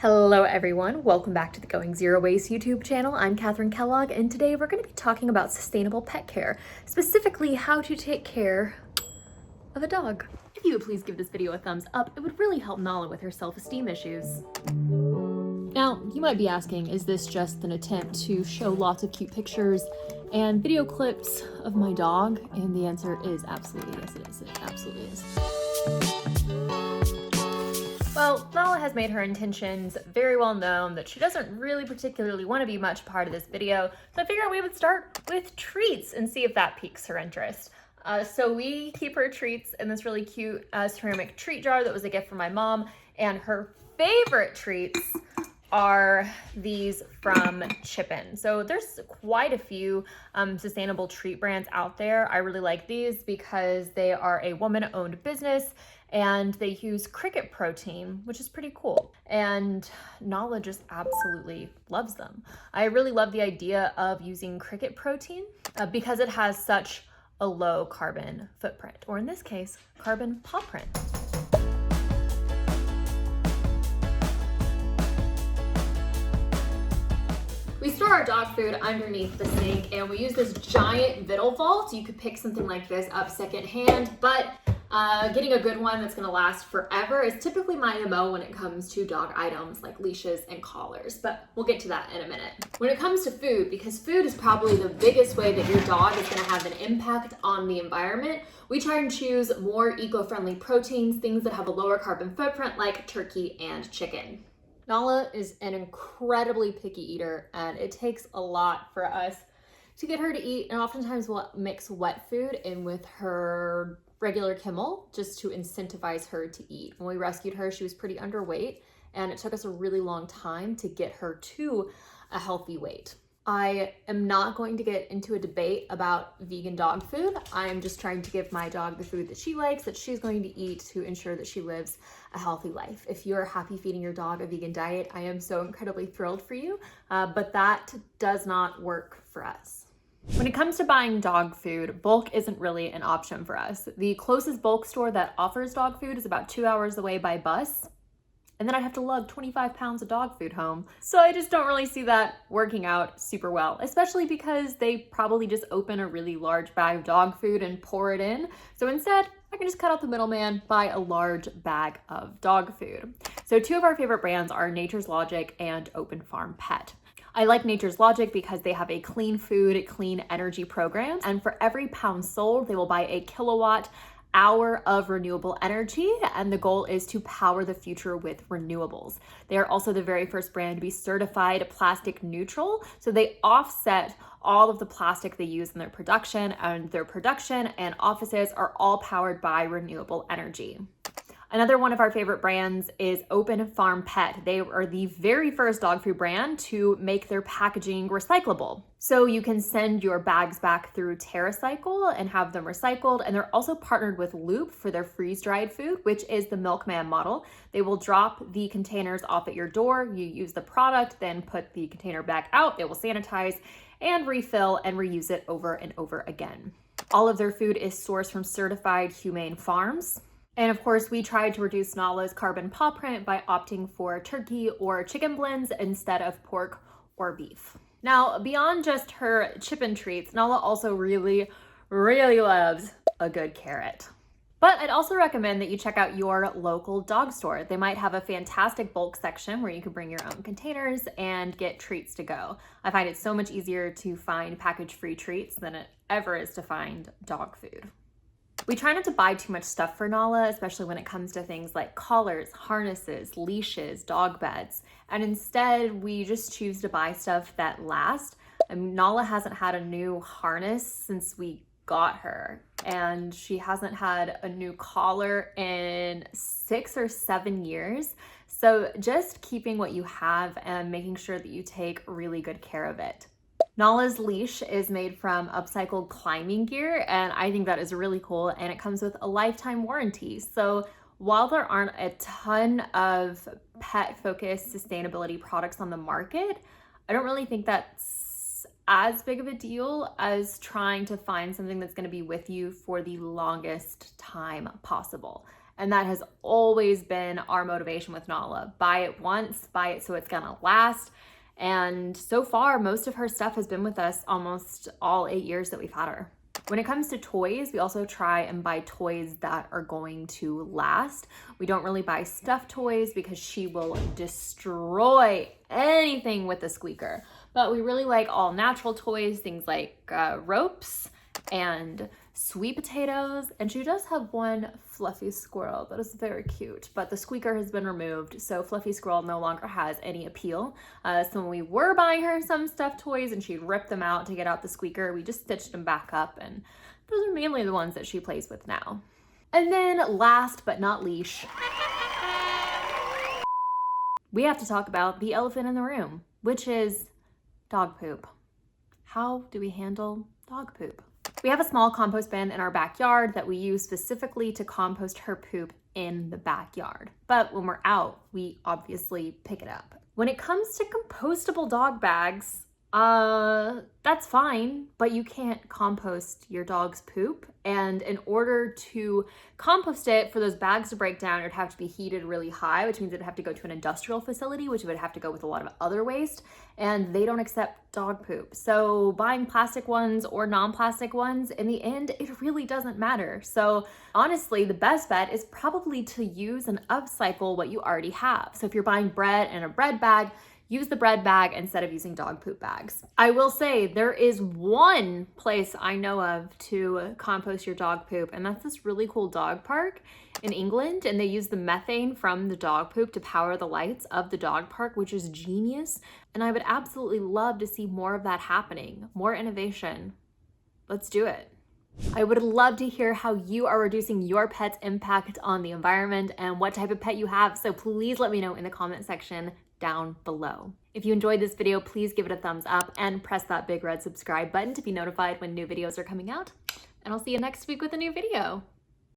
Hello everyone, welcome back to the Going Zero Waste YouTube channel. I'm Katherine Kellogg, and today we're going to be talking about sustainable pet care, specifically how to take care of a dog. If you would please give this video a thumbs up, it would really help Nala with her self-esteem issues. Now, you might be asking, is this just an attempt to show lots of cute pictures and video clips of my dog? And the answer is absolutely yes, it is. It absolutely is. Well, Nala has made her intentions very well known that she doesn't really particularly want to be much part of this video, so I figured we would start with treats and see if that piques her interest. So we keep her treats in this really cute ceramic treat jar that was a gift from my mom, and her favorite treats are these from Chippen. So there's quite a few sustainable treat brands out there. I really like these because they are a woman-owned business and they use cricket protein, which is pretty cool. And Nala just absolutely loves them. I really love the idea of using cricket protein because it has such a low carbon footprint, or in this case, carbon paw print. We store our dog food underneath the sink, and we use this giant Vittle vault. You could pick something like this up secondhand, but getting a good one that's gonna last forever is typically my MO when it comes to dog items like leashes and collars, but we'll get to that in a minute. When it comes to food, because food is probably the biggest way that your dog is gonna have an impact on the environment, we try and choose more eco-friendly proteins, things that have a lower carbon footprint like turkey and chicken. Nala is an incredibly picky eater, and it takes a lot for us to get her to eat, and oftentimes we'll mix wet food in with her regular kibble just to incentivize her to eat. When we rescued her, she was pretty underweight, and it took us a really long time to get her to a healthy weight. I am not going to get into a debate about vegan dog food. I'm just trying to give my dog the food that she likes, that she's going to eat to ensure that she lives a healthy life. If you're happy feeding your dog a vegan diet, I am so incredibly thrilled for you, but that does not work for us. When it comes to buying dog food, bulk isn't really an option for us. The closest bulk store that offers dog food is about 2 hours away by bus, and then I'd have to lug 25 pounds of dog food home. So I just don't really see that working out super well, especially because they probably just open a really large bag of dog food and pour it in. So instead, I can just cut out the middleman, buy a large bag of dog food. So two of our favorite brands are Nature's Logic and Open Farm Pet. I like Nature's Logic because they have a clean food, clean energy program, and for every pound sold, they will buy a kilowatt hour of renewable energy, and the goal is to power the future with renewables. They are also the very first brand to be certified plastic neutral, so they offset all of the plastic they use in their production, and their production and offices are all powered by renewable energy. Another one of our favorite brands is Open Farm Pet. They are the very first dog food brand to make their packaging recyclable. So you can send your bags back through TerraCycle and have them recycled. And they're also partnered with Loop for their freeze-dried food, which is the Milkman model. They will drop the containers off at your door. You use the product, then put the container back out. It will sanitize and refill and reuse it over and over again. All of their food is sourced from certified humane farms. And of course, we tried to reduce Nala's carbon paw print by opting for turkey or chicken blends instead of pork or beef. Now, beyond just her Chippen treats, Nala also really loves a good carrot. But I'd also recommend that you check out your local dog store. They might have a fantastic bulk section where you can bring your own containers and get treats to go. I find it so much easier to find package-free treats than it ever is to find dog food. We try not to buy too much stuff for Nala, especially when it comes to things like collars, harnesses, leashes, dog beds. And instead, we just choose to buy stuff that lasts. Nala hasn't had a new harness since we got her, and she hasn't had a new collar in 6 or 7 years. So just keeping what you have and making sure that you take really good care of it. Nala's leash is made from upcycled climbing gear, and I think that is really cool, and it comes with a lifetime warranty. So while there aren't a ton of pet-focused sustainability products on the market, I don't really think that's as big of a deal as trying to find something that's going to be with you for the longest time possible. And that has always been our motivation with Nala. Buy it once, buy it so it's gonna last. And so far, most of her stuff has been with us almost all 8 years that we've had her. When it comes to toys, we also try and buy toys that are going to last. We don't really buy stuffed toys because she will destroy anything with a squeaker. But we really like all natural toys, things like ropes and sweet potatoes. And she does have one fluffy squirrel that is very cute, but the squeaker has been removed, so fluffy squirrel no longer has any appeal. So when we were buying her some stuffed toys and she'd rip them out to get out the squeaker, we just stitched them back up, and those are mainly the ones that she plays with now. And then last but not least, we have to talk about the elephant in the room, which is dog poop. How do we handle dog poop? We have a small compost bin in our backyard that we use specifically to compost her poop in the backyard. But when we're out, we obviously pick it up. When it comes to compostable dog bags, that's fine, but you can't compost your dog's poop. And in order to compost it, for those bags to break down, it would have to be heated really high, which means it'd have to go to an industrial facility, which would have to go with a lot of other waste, and they don't accept dog poop. So buying plastic ones or non-plastic ones, in the end, it really doesn't matter. So honestly, the best bet is probably to use and upcycle what you already have. So if you're buying bread in a bread bag, use the bread bag instead of using dog poop bags. I will say there is one place I know of to compost your dog poop, and that's this really cool dog park in England, and they use the methane from the dog poop to power the lights of the dog park, which is genius. And I would absolutely love to see more of that happening, more innovation. Let's do it. I would love to hear how you are reducing your pet's impact on the environment and what type of pet you have, so please let me know in the comment section down below. If you enjoyed this video, please give it a thumbs up and press that big red subscribe button to be notified when new videos are coming out. And I'll see you next week with a new video.